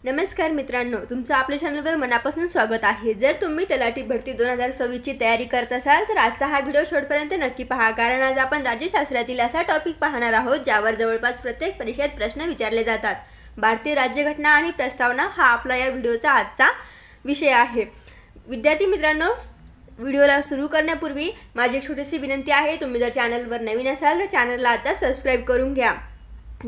नमस्कार मित्रांनो, तुमचं आपल्या चॅनलवर मनापासून स्वागत आहे। जर तुम्ही तलाठी भरती 2026 ची तयारी करत असाल तर आजचा हा व्हिडिओ शेवटपर्यंत नक्की पहा, कारण आज आपण राज्यशास्त्रातील असा टॉपिक पाहणार आहोत ज्यावर जवळपास प्रत्येक परीक्षेत प्रश्न विचारले जातात। भारतीय राज्यघटना आणि प्रस्तावना हा आपला या व्हिडिओचा आजचा विषय आहे। विद्यार्थी मित्रांनो, व्हिडिओला सुरू करण्यापूर्वी माझी एक छोटीशी विनंती आहे, तुम्ही जर चॅनलवर नवीन असाल तर चॅनलला आता सबस्क्राइब करून घ्या,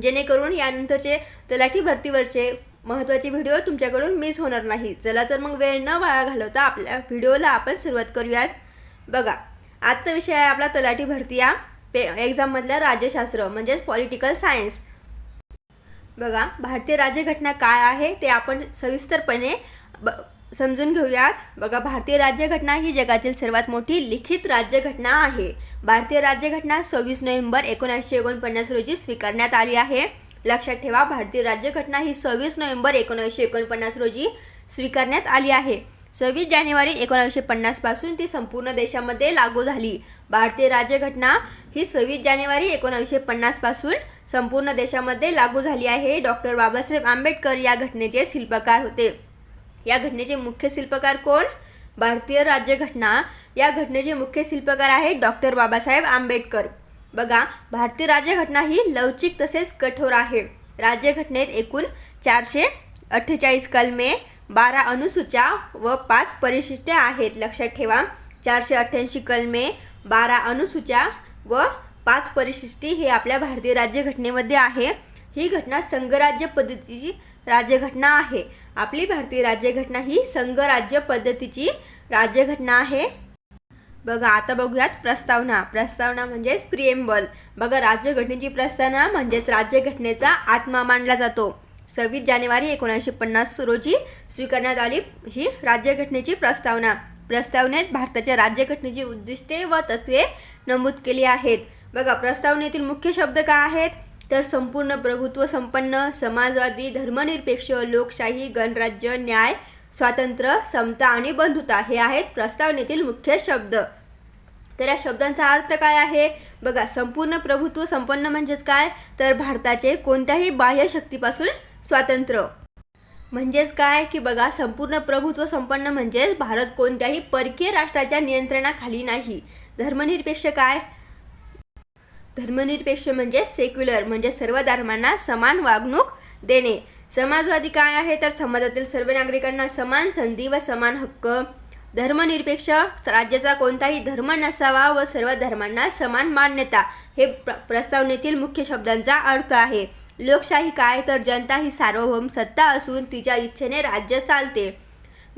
जेणेकरून यानंतरचे तलाठी भरतीवरचे महत्त्वाचे व्हिडिओ तुमच्याकडून मिस होणार नाही। चला तर मग वेळ न वाया घालवता आपल्या व्हिडिओला आपण सुरुवात करूयात। बघा, आजचा विषय आहे आपला तलाठी भरती या एक्झाममधला राज्यशास्त्र म्हणजेच पॉलिटिकल सायन्स। बघा, भारतीय राज्यघटना काय आहे ते आपण सविस्तरपणे समजून घेऊयात। बघा, भारतीय राज्यघटना ही जगातील सर्वात मोठी लिखित राज्यघटना आहे। भारतीय राज्यघटना 26 नोव्हेंबर 1949 रोजी स्वीकारण्यात आली आहे। लक्षात ठेवा, भारतीय राज्यघटना ही 26 नोव्हेंबर 1949 रोजी स्वीकारण्यात आली आहे। 26 जानेवारी 1950 पासून ती संपूर्ण देशामध्ये लागू झाली। भारतीय राज्यघटना ही 26 जानेवारी 1950 पासून संपूर्ण देशामध्ये लागू झाली आहे। डॉक्टर बाबासाहेब आंबेडकर या घटनेचे शिल्पकार होते। या घटनेचे मुख्य शिल्पकार कोण? भारतीय राज्यघटना या घटनेचे मुख्य शिल्पकार आहेत डॉक्टर बाबासाहेब आंबेडकर। बघा, भारतीय राज्यघटना ही लवचिक तसेच कठोर आहे। राज्यघटनेत एकूण 448 कलमे, 12 अनुसूच्या व 5 परिशिष्टे आहेत। लक्षात ठेवा, 488 कलमे, 12 अनुसूच्या व 5 परिशिष्टी हे आपल्या भारतीय राज्यघटनेमध्ये आहे। ही घटना संघराज्य पद्धतीची राज्यघटना आहे। आपली भारतीय राज्यघटना ही संघराज्य पद्धतीची राज्यघटना आहे। बघा, आता बघूयात प्रस्तावना। प्रस्तावना म्हणजेच प्रिएम्बल। बघा, राज्यघटनेची प्रस्तावना म्हणजेच राज्यघटनेचा आत्मा मानला जातो। 26 जानेवारी 1950 रोजी स्वीकारण्यात आली ही राज्यघटनेची प्रस्तावना। प्रस्तावनेत भारताच्या राज्यघटनेची उद्दिष्टे व तत्त्वे नमूद केली आहेत। बघा, प्रस्तावनेतील मुख्य शब्द काय आहेत तर संपूर्ण प्रभुत्व संपन्न, समाजवादी, धर्मनिरपेक्ष, लोकशाही, गणराज्य, न्याय, स्वातंत्र्य, समता आणि बंधुता हे आहेत प्रस्तावनेतील मुख्य शब्द। तर या शब्दांचा अर्थ काय आहे? बघा, संपूर्ण प्रभुत्व संपन्न म्हणजेच काय तर भारताचे कोणत्याही बाह्य शक्तीपासून स्वातंत्र्य म्हणजेच काय की बघा, संपूर्ण प्रभुत्व संपन्न म्हणजेच भारत कोणत्याही परकीय राष्ट्राच्या नियंत्रणाखाली नाही। धर्मनिरपेक्ष काय? धर्मनिरपेक्ष म्हणजे सेक्युलर म्हणजे सर्व धर्मांना समान वागणूक देणे। समाजवादी काय आहे तर समाजातील सर्व नागरिकांना समान संधी व समान हक्क। धर्मनिरपेक्ष राज्याचा कोणताही धर्म नसावा व सर्व धर्मांना समान मान्यता हे प्रस्तावनेतील मुख्य शब्दांचा अर्थ आहे। लोकशाही काय तर जनता ही सार्वभौम सत्ता असून तिच्या इच्छेने राज्य चालते।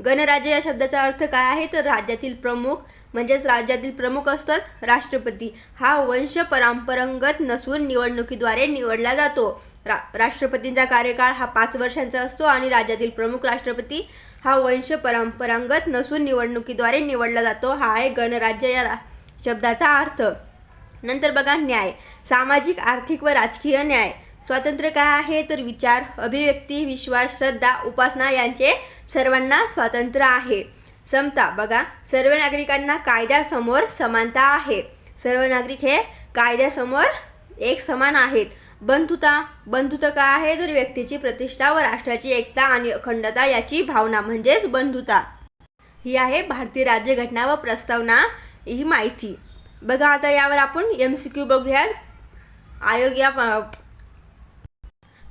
गणराज्य या शब्दाचा अर्थ काय आहे तर राज्यातील प्रमुख म्हणजेच राज्यातील प्रमुख असतात राष्ट्रपती हा वंश परंपरागत नसून निवडणुकीद्वारे निवडला जातो। राष्ट्रपतींचा कार्यकाळ हा 5 वर्षांचा असतो आणि राज्यातील प्रमुख राष्ट्रपती हा वंश परंपरागत नसून निवडणुकीद्वारे निवडला जातो। हा आहे गणराज्य या शब्दाचा अर्थ। नंतर बघा, न्याय सामाजिक, आर्थिक व राजकीय न्याय। स्वातंत्र्य काय आहे तर विचार, अभिव्यक्ती, विश्वास, श्रद्धा, उपासना यांचे सर्वांना स्वातंत्र्य आहे। समता बघा, सर्व नागरिकांना कायद्यासमोर समानता आहे। सर्व नागरिक हे कायद्यासमोर एक समान आहेत। बंधुता, बंधुता काय आहे तर व्यक्तीची प्रतिष्ठा व राष्ट्राची एकता आणि अखंडता याची भावना म्हणजेच बंधुता। ही आहे भारतीय राज्यघटना व प्रस्तावना ही माहिती। बघा, आता यावर आपण MCQ बघूयात। आयोग या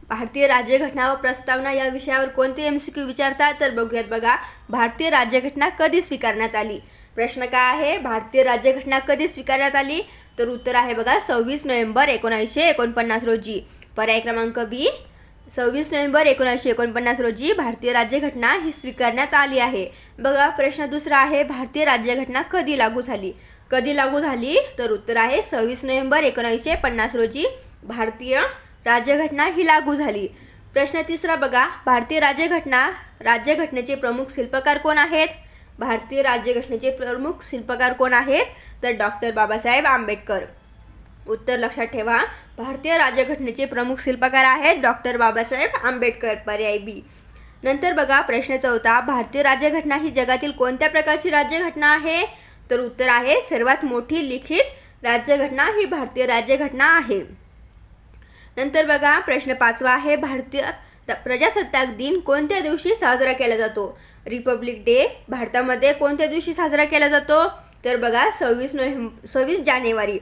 भारतीय राज्यघटना व प्रस्तावना या विषयावर कोणते MCQ विचारतात तर बघूयात। बघा, भारतीय राज्यघटना कधी स्वीकारण्यात आली? प्रश्न काय आहे, भारतीय राज्यघटना कधी स्वीकारण्यात आली तर उत्तर आहे बघा 26 नोव्हेंबर 1949 रोजी। पर्याय क्रमांक बी, 26 नोव्हेंबर 1949 रोजी भारतीय राज्यघटना ही स्वीकारण्यात आली आहे। बघा, प्रश्न दुसरा आहे, भारतीय राज्यघटना कधी लागू झाली? कधी लागू झाली तर उत्तर आहे 26 नोव्हेंबर 1950 रोजी भारतीय राज्यघटना ही लागू झाली। प्रश्न तिसरा बघा, भारतीय राज्यघटनेचे प्रमुख शिल्पकार कोण आहेत? भारतीय राज्यघटनेचे प्रमुख शिल्पकार कोण आहेत तर डॉक्टर बाबासाहेब आंबेडकर। उत्तर लक्षात ठेवा, भारतीय राज्यघटनेचे प्रमुख शिल्पकार आहेत डॉक्टर बाबासाहेब आंबेडकर। पर्याय बी। नंतर बघा, प्रश्न चौथा, भारतीय राज्यघटना ही जगातील कोणत्या प्रकारची राज्यघटना आहे तर उत्तर आहे सर्वात मोठी लिखित राज्यघटना ही भारतीय राज्यघटना आहे। नंतर बघा, प्रश्न 5वा आहे, भारतीय प्रजासत्ताक दिन कोणत्या दिवशी साजरा केला जातो? रिपब्लिक डे भारतामध्ये कोणत्या दिवशी साजरा केला जातो? तर बघा 26 जानेवारी.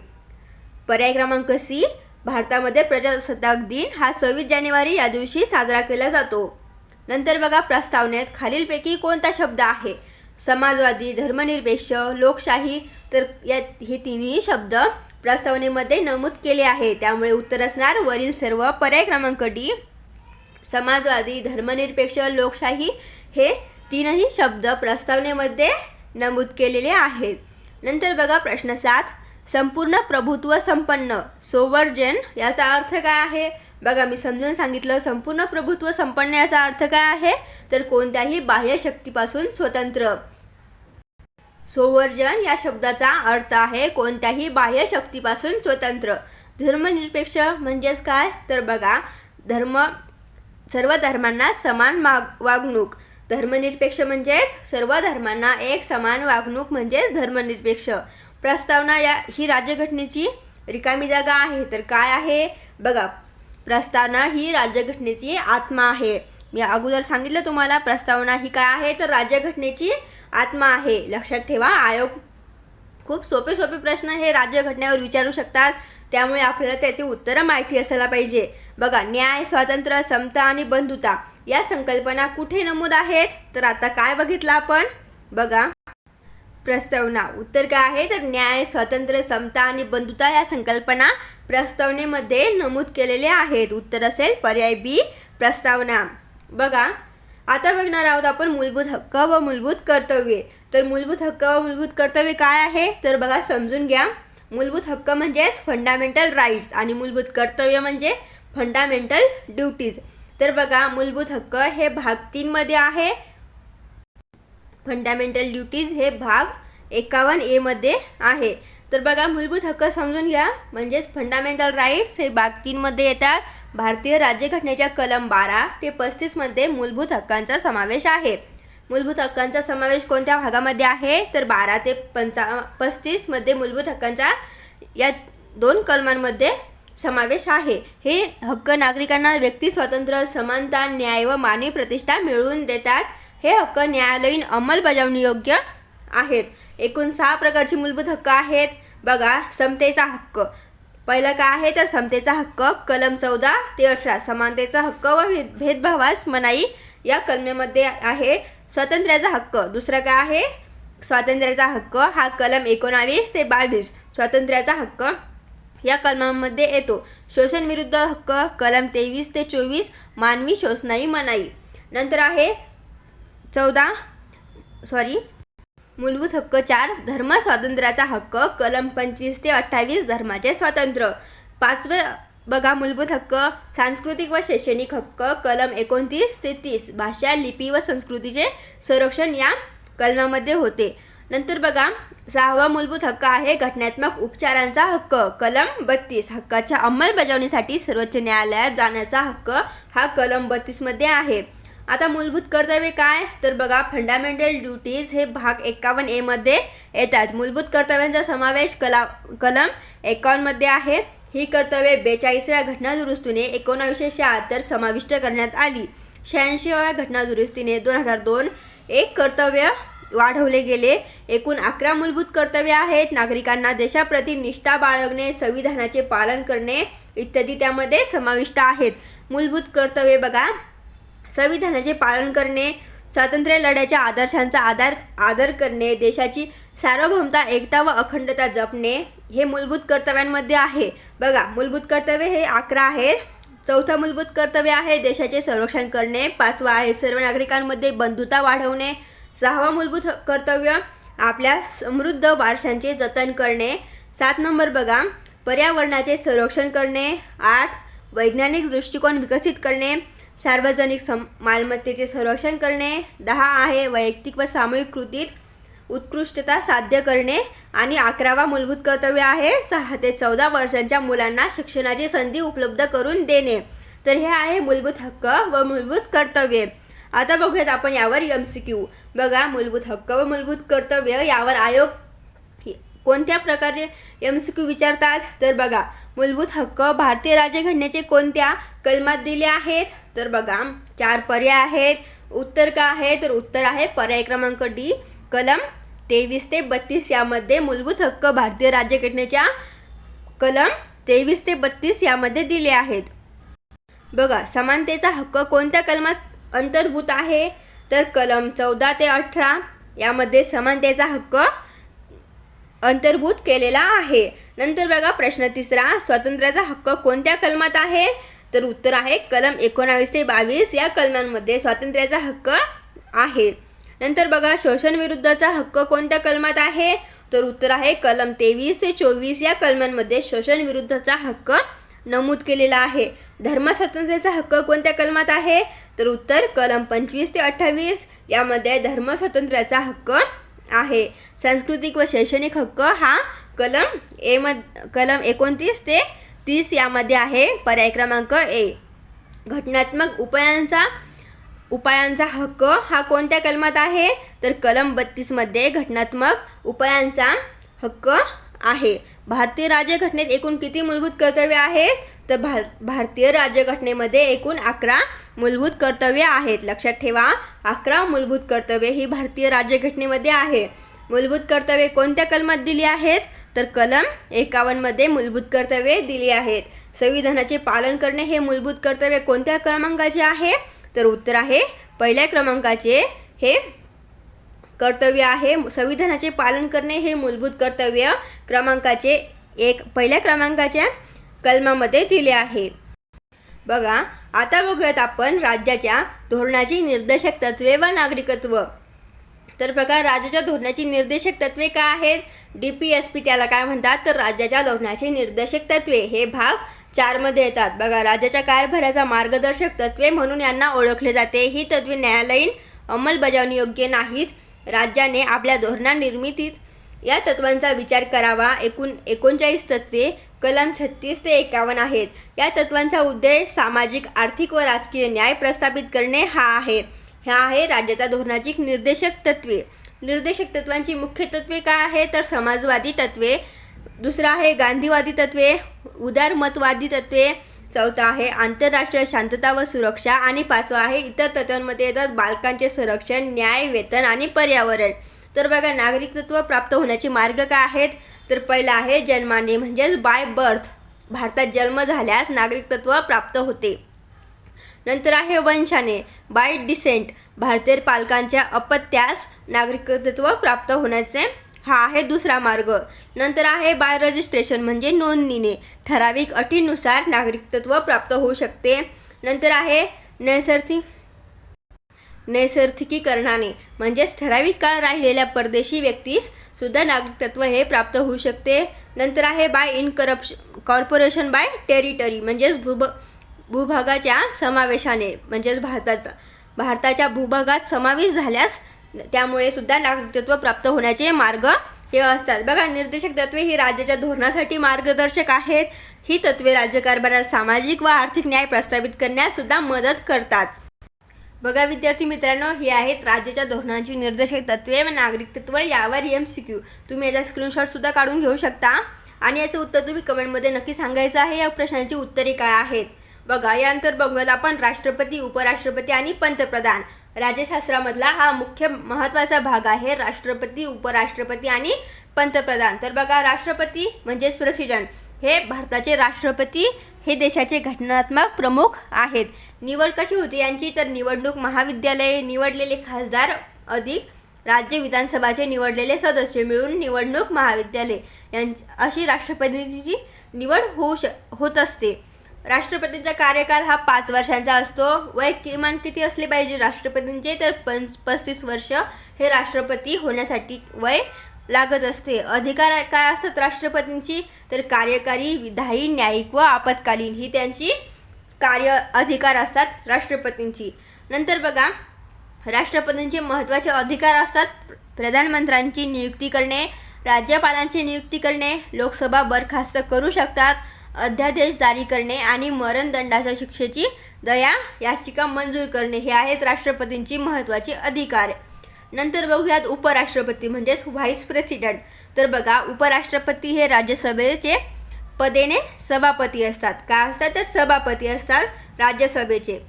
पर्याय क्रमांक सी, भारतामध्ये प्रजासत्ताक दिन हा 26 जानेवारी या दिवशी साजरा केला जातो. नंतर बघा प्रस्तावनेत खालीलपैकी कोणता शब्द आहे? समाजवादी, धर्मनिरपेक्ष, लोकशाही. तर हे तिन्ही शब्द प्रस्तावनेमध्ये नमूद केले आहे, त्यामुळे उत्तर असणार वरील सर्व. पर्याय क्रमांक डी, समाजवादी, धर्मनिरपेक्ष, लोकशाही हे तीनही शब्द प्रस्तावनेमध्ये नमूद केलेले आहेत. नंतर बघा प्रश्न 7, संपूर्ण प्रभुत्व संपन्न, सोवर्जन याचा अर्थ काय आहे? बघा मी समजून सांगितलं. संपूर्ण प्रभुत्व संपन्न याचा अर्थ काय आहे? तर कोणत्याही बाह्य शक्तीपासून स्वतंत्र. सोवर्जन या शब्दाचा अर्थ आहे कोणत्याही बाह्य शक्तीपासून स्वतंत्र. धर्मनिरपेक्ष म्हणजेच काय? तर बघा सर्व धर्मांना समान वागणूक. धर्मनिरपेक्ष म्हणजेच सर्व धर्मांना एक समान वागणूक म्हणजेच धर्मनिरपेक्ष. प्रस्तावना ही राज्यघटनेची रिकामी जागा आहे. तर काय आहे? बघा प्रस्तावना ही राज्यघटनेची आत्मा आहे. मी अगोदर सांगितलं तुम्हाला प्रस्तावना ही काय आहे? तर राज्यघटनेची आत्मा आहे. लक्षात ठेवा. आयोग खूप सोपे प्रश्न हे राज्यघटनेवर विचारू शकतात, त्यामुळे आपल्याला त्याची उत्तरं माहिती असायला पाहिजे. बघा न्याय, स्वातंत्र्य, समता आणि बंधुता या संकल्पना कुठे नमूद आहेत? तर आता काय बघितलं आपण? बघा प्रस्तावना. उत्तर काय आहे? तर न्याय, स्वातंत्र्य, समता आणि बंधुता या संकल्पना प्रस्तावनेमध्ये नमूद केलेल्या आहेत. उत्तर असेल पर्याय बी, प्रस्तावना. बघा आता बघणार आहोत आपण मूलभूत हक्क व मूलभूत कर्तव्ये. तर मूलभूत हक्क व मूलभूत कर्तव्ये काय आहे? तर बघा समजून घ्या. मूलभूत हक्क म्हणजेच फंडामेंटल राईट्स आणि मूलभूत कर्तव्य म्हणजे फंडामेंटल ड्युटीज. तर बघा मूलभूत हक्क हे भाग 3 मध्ये आहे. फंडामेंटल ड्युटीज हे भाग 51A मध्ये आहे. तर बघा मूलभूत हक्क समजून घ्या. म्हणजेच फंडामेंटल राईट्स हे भाग 3 मध्ये येतात. भारतीय राज्यघटनेच्या कलम 12 ते 35 मध्ये मूलभूत हक्कांचा समावेश आहे. मूलभूत हक्कांचा समावेश कोणत्या भागामध्ये आहे? तर 12 ते 35 मध्ये मूलभूत हक्कांचा या 2 कलमांमध्ये समावेश आहे. हे हक्क नागरिकांना व्यक्ती स्वातंत्र्य, समानता, न्याय व मानवी प्रतिष्ठा मिळवून देतात. हे हक्क न्यायालयीन अंमलबजावणी योग्य आहेत. एकूण 6 प्रकारचे मूलभूत हक्क आहेत. बघा समतेचा हक्क पहिला काय आहे? तर समतेचा हक्क कलम 14 ते 18. समानतेचा हक्क व भेदभावास मनाई या कलमेमध्ये आहे. स्वातंत्र्याचा हक्क दुसरा काय आहे? स्वातंत्र्याचा हक्क हा कलम 19 ते 22 स्वातंत्र्याचा हक्क या कलमांमध्ये येतो. शोषण विरुद्ध हक्क कलम 23 ते 24 मानवी शोषणाई मनाई. नंतर आहे मूलभूत हक्क 4 धर्म स्वातंत्र्याचा हक्क कलम 25 ते 28 धर्माचे स्वातंत्र्य. 5वे बघा मूलभूत हक्क सांस्कृतिक व शैक्षणिक हक्क कलम 29 ते 30 भाषा, लिपी व संस्कृतीचे संरक्षण या कलमामध्ये होते. नंतर बघा 6वा मूलभूत हक्क आहे घटनात्मक उपचारांचा हक्क कलम 32. हक्काच्या अंमलबजावणीसाठी सर्वोच्च न्यायालयात जाण्याचा हक्क हा कलम 32 मध्ये आहे. आता मूलभूत कर्तव्ये काय? तर बघा फंडामेंटल ड्युटीज हे भाग 51A मध्ये येतात. मूलभूत कर्तव्यांचा समावेश कलम 51 मध्ये आहे. ही कर्तव्ये 42व्या घटना दुरुस्तीने 1976 समाविष्ट करण्यात आली. 86व्या घटना दुरुस्तीने 2002 एक कर्तव्य वाढवले गेले. एकूण 11 मूलभूत कर्तव्ये आहेत. नागरिकांना देशाप्रती निष्ठा बाळगणे, संविधानाचे पालन करणे इत्यादी त्यामध्ये समाविष्ट आहेत. मूलभूत कर्तव्ये बघा संविधानाचे पालन करणे, स्वातंत्र्य लढ्याच्या आदर्शांचा आदर करणे, देशाची सार्वभौमता, एकता व अखंडता जपणे हे मूलभूत कर्तव्यांमध्ये आहे. बघा मूलभूत कर्तव्य हे 11 आहेत. 4थं मूलभूत कर्तव्य आहे देशाचे संरक्षण करणे. 5वा आहे सर्व नागरिकांमध्ये बंधुता वाढवणे. 6वा मूलभूत कर्तव्य आपल्या समृद्ध वारशांचे जतन करणे. 7 नंबर बघा पर्यावरणाचे संरक्षण करणे. 8 वैज्ञानिक दृष्टिकोन विकसित करणे. सार्वजनिक मालमत्तेचे संरक्षण करणे. 10 आहे वैयक्तिक व सामूहिक कृतीत उत्कृष्टता साध्य करणे. आणि 11वा मूलभूत कर्तव्य आहे 6 ते 14 वर्षांच्या मुलांना शिक्षणाची संधी उपलब्ध करून देणे. तर हे आहे मूलभूत हक्क व मूलभूत कर्तव्ये. आता बघूयात आपण यावर MCQ. बघा मूलभूत हक्क व मूलभूत कर्तव्य यावर आयोग कोणत्या प्रकारचे MCQ विचारतात? तर बघा मूलभूत हक्क भारतीय राज्यघटनेचे कोणत्या कलमात दिले आहेत? तर बघा 4 पर्याय आहेत. उत्तर काय आहे तर उत्तर आहे पर्याय क्रमांक डी, कलम 23 ते 32 यामध्ये मूलभूत हक्क भारतीय राज्यघटनेच्या कलम 23 ते 32 यामध्ये दिले आहेत. बघा समानतेचा हक्क कोणत्या कलमात अंतर्भूत आहे तर कलम 14 ते 18 यामध्ये समानतेचा हक्क अंतर्भूत केलेला आहे. नंतर बघा प्रश्न तिसरा, स्वातंत्र्याचा हक्क कोणत्या कलमात आहे तर उत्तर आहे कलम 19 ते 22 या कलमांमध्ये स्वातंत्र्याचा हक्क आहे. नंतर बघा शोषण विरुद्धचा हक्क कोणत्या कलमात आहे तर उत्तर आहे कलम 23 ते 24 या कलमांमध्ये शोषण विरुद्धचा हक्क नमूद केलेला आहे. धर्मस्वातंत्र्याचा हक्क कोणत्या कलमात आहे तर उत्तर कलम 25 ते 28 यामध्ये धर्मस्वातंत्र्याचा हक्क आहे. सांस्कृतिक व शैक्षणिक हक्क हा कलम 29 ते 30 यामध्ये आहे. पर्याय क्रमांक ए. घटनात्मक उपायांचा हक्क हा कोणत्या कलमात आहे तर कलम 32 मध्ये घटनात्मक उपायांचा हक्क आहे. भारतीय राज्यघटनेत एकूण किती मूलभूत कर्तव्ये आहेत तर भारतीय राज्यघटनेमध्ये एकूण 11 मूलभूत कर्तव्ये आहेत. लक्षात ठेवा 11 मूलभूत कर्तव्ये ही भारतीय राज्यघटनेमध्ये आहे. मूलभूत कर्तव्ये कोणत्या कलमात दिली आहेत तर कलम 51 मध्ये मूलभूत कर्तव्ये दिली आहेत. संविधानाचे पालन करणे हे मूलभूत कर्तव्य कोणत्या क्रमांकाचे आहे तर उत्तर आहे पहिल्या क्रमांकाचे हे कर्तव्य आहे. संविधानाचे पालन करणे हे मूलभूत कर्तव्य क्रमांकाचे पहिल्या क्रमांकाच्या कलमामध्ये दिले आहे. बघा आता बघूयात आपण राज्याच्या धोरणाची निर्देशक तत्वे व नागरिकत्व. तर बघा राज्याच्या धोरणाची निर्देशक तत्वे काय आहेत, DPSP त्याला काय म्हणतात तर राज्याच्या धोरणाची निर्देशक तत्वे हे भाग 4 मध्ये येतात. बघा राज्याच्या कारभाराचा मार्गदर्शक तत्वे म्हणून यांना ओळखले जाते. ही तत्वे न्यायालयीन अंमलबजावणी योग्य नाहीत. राज्याने आपल्या धोरणा निर्मितीत या तत्वांचा विचार करावा. एकूण 39 तत्वे कलम 36 ते 51 आहेत. या तत्वांचा उद्देश सामाजिक, आर्थिक व राजकीय न्याय प्रस्थापित करणे हा आहे राज्याच्या धोरणाची निर्देशक तत्वे. निर्देशक तत्वांची मुख्य तत्वे काय आहे तर समाजवादी तत्वे, दुसरा आहे गांधीवादी तत्वे, उदारमतवादी तत्वे, चौथा आहे आंतरराष्ट्रीय शांतता व सुरक्षा आणि पाचवा आहे इतर तत्वांमध्ये येतात बालकांचे संरक्षण, न्याय, वेतन आणि पर्यावरण. तर बघा नागरिकत्व प्राप्त होण्याचे मार्ग काय आहेत तर पहिला आहे जन्माने म्हणजेच बाय बर्थ, भारतात जन्म झाल्यास नागरिकत्व प्राप्त होते. नंतर आहे वंशाने बाय डिसेंट, भारतीय पालकांच्या अपत्यास नागरिकत्व प्राप्त होण्याचे हा आहे दुसरा मार्ग. नंतर आहे बाय रजिस्ट्रेशन म्हणजे नोंदणीने, ठराविक अटीनुसार नागरिकत्व प्राप्त होऊ शकते. नंतर आहे नैसर्गिकीकरणाने म्हणजेच ठराविक काळ राहिलेल्या परदेशी व्यक्तीस सुद्धा नागरिकत्व हे प्राप्त होऊ शकते. नंतर आहे बाय कॉर्पोरेशन बाय टेरिटरी म्हणजेच भूभागाच्या समावेशाने, म्हणजेच भारताच्या भूभागात समावेश झाल्यास त्यामुळे सुद्धा नागरिकत्व प्राप्त होण्याचे मार्ग हे असतात. बघा निर्देशक तत्वे ही राज्याच्या धोरणासाठी मार्गदर्शक आहेत. ही तत्वे राज्यकारभारात सामाजिक व आर्थिक न्याय प्रस्थापित करण्यास सुद्धा मदत करतात. बघा विद्यार्थी मित्रांनो ही आहेत राज्याच्या धोरणाची निर्देशक तत्वे व नागरिकत्व. यावर MCQ तुम्ही याचा स्क्रीनशॉट सुद्धा काढून घेऊ शकता आणि याचं उत्तर तुम्ही कमेंटमध्ये नक्की सांगायचं आहे. या प्रश्नांची उत्तरे काय आहेत. बघा यानंतर बघूयात आपण राष्ट्रपती, उपराष्ट्रपती आणि पंतप्रधान. राज्यशास्त्रामधला हा मुख्य महत्त्वाचा भाग आहे राष्ट्रपती, उपराष्ट्रपती आणि पंतप्रधान. तर बघा राष्ट्रपती म्हणजेच प्रेसिडेंट हे भारताचे राष्ट्रपती हे देशाचे घटनात्मक प्रमुख आहेत. निवड कशी होती यांची तर निवडणूक महाविद्यालये, निवडलेले खासदार अधिक राज्य विधानसभाचे निवडलेले सदस्य मिळून निवडणूक महाविद्यालय अशी राष्ट्रपतींची निवड होत असते. राष्ट्रपतींचा कार्यकाल हा 5 वर्षांचा असतो. वय किमान किती असले पाहिजे राष्ट्रपतींचे तर 35 वर्ष हे राष्ट्रपती होण्यासाठी वय लागत असते. अधिकार काय असतात राष्ट्रपतींची तर कार्यकारी, विधायी, न्यायिक व आपत्कालीन ही त्यांची कार्य अधिकार असतात राष्ट्रपतींची. नंतर बघा राष्ट्रपतींचे महत्त्वाचे अधिकार असतात प्रधानमंत्र्यांची नियुक्ती करणे, राज्यपालांची नियुक्ती करणे, लोकसभा बरखास्त करू शकतात, अध्यादेश जारी करणे आणि मरणदंडाच्या शिक्षेची दया याचिका मंजूर करणे हे आहेत राष्ट्रपतींची महत्त्वाचे अधिकार. नंतर बघूयात उपराष्ट्रपती म्हणजेच व्हाईस प्रेसिडेंट. तर बघा उपराष्ट्रपती हे राज्यसभेचे पदेने सभापती असतात. काय असतात तर सभापती असतात राज्यसभेचे.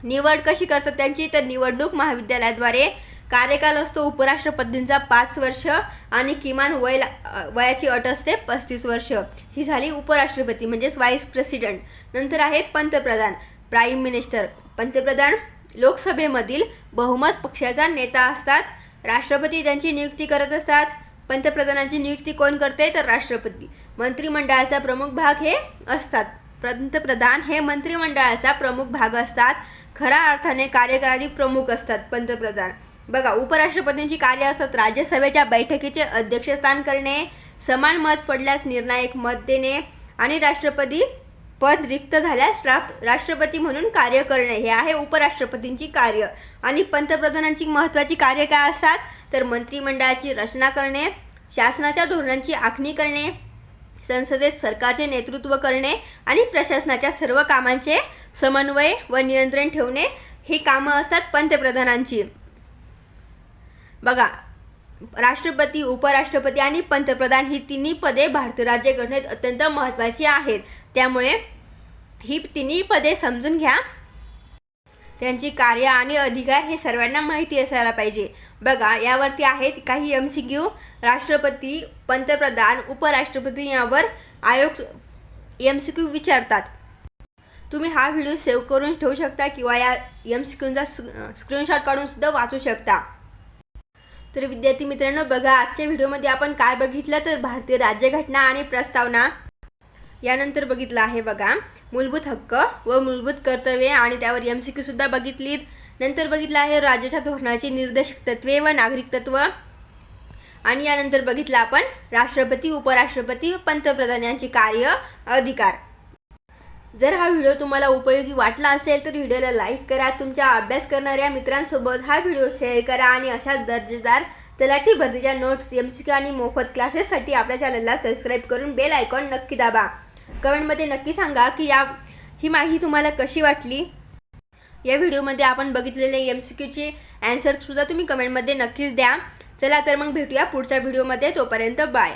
निवड कशी करतात त्यांची, तर निवडणूक महाविद्यालयाद्वारे कार्यकाल असतो उपराष्ट्रपतींचा 5 वर्ष आणि किमान वयाची अट असते 35 वर्ष. ही झाली उपराष्ट्रपती म्हणजेच व्हाईस प्रेसिडेंट. नंतर आहे पंतप्रधान, प्राईम मिनिस्टर. पंतप्रधान लोकसभेमधील बहुमत पक्षाचा नेता असतात. राष्ट्रपती त्यांची नियुक्ती करत असतात. पंतप्रधानांची नियुक्ती कोण करते, तर राष्ट्रपती. मंत्रिमंडळाचा प्रमुख भाग हे असतात. पंतप्रधान हे मंत्रिमंडळाचा प्रमुख भाग असतात. खऱ्या अर्थाने कार्यकारी प्रमुख असतात पंतप्रधान. बघा, उपराष्ट्रपतींची कार्य असतात राज्यसभेच्या बैठकीचे अध्यक्षस्थान करणे, समान मत पडल्यास निर्णायक मत देणे आणि राष्ट्रपती पद रिक्त झाल्यास राष्ट्रपती म्हणून कार्य करणे. हे आहे उपराष्ट्रपतींची कार्य. आणि पंतप्रधानांची महत्त्वाची कार्य काय असतात, तर मंत्रिमंडळाची रचना करणे, शासनाच्या धोरणांची आखणी करणे, संसदेत सरकारचे नेतृत्व करणे आणि प्रशासनाच्या सर्व कामांचे समन्वय व नियंत्रण ठेवणे. ही कामं असतात पंतप्रधानांची. बघा, राष्ट्रपती, उपराष्ट्रपती आणि पंतप्रधान ही तिन्ही पदे भारतीय राज्यघटनेत अत्यंत महत्त्वाची आहेत. त्यामुळे ही तिन्ही पदे समजून घ्या. त्यांची कार्य आणि अधिकार हे सर्वांना माहिती असायला पाहिजे. बघा, यावरती आहेत काही MCQ. राष्ट्रपती, पंतप्रधान, उपराष्ट्रपती यावर आयोग MCQ विचारतात. तुम्ही हा व्हिडिओ सेव्ह करून ठेवू शकता किंवा या MCQचा स्क्रीनशॉट काढून सुद्धा वाचू शकता. तर विद्यार्थी मित्रांनो, बघा, आजच्या व्हिडिओमध्ये आपण काय बघितलं, तर भारतीय राज्यघटना आणि प्रस्तावना. यानंतर बघितलं आहे बघा मूलभूत हक्क व मूलभूत कर्तव्ये आणि त्यावर MCQ सुद्धा बघितलीत. नंतर बघितलं आहे राज्याच्या धोरणाची निर्देशक तत्त्वे व नागरिक तत्त्व. आणि यानंतर बघितलं आपण राष्ट्रपती, उपराष्ट्रपती, पंतप्रधान यांची कार्य, अधिकार. जर हा व्हिडिओ तुम्हाला उपयोगी वाटला असेल तर व्हिडिओला लाईक करा. तुमच्या अभ्यास करणाऱ्या मित्रांसोबत हा व्हिडिओ शेअर करा आणि अशा दर्जेदार तलाठी भरतीच्या नोट्स, MCQ आणि मोफत क्लासेससाठी आपल्या चॅनलला सबस्क्राईब करून बेल आयकॉन नक्की दाबा. कमेंटमध्ये नक्की सांगा की ही माहिती तुम्हाला कशी वाटली. या व्हिडिओमध्ये आपण बघितलेले MCQची ॲन्सर सुद्धा तुम्ही कमेंटमध्ये नक्कीच द्या. चला तर मग भेटूया पुढच्या व्हिडिओमध्ये. तोपर्यंत बाय.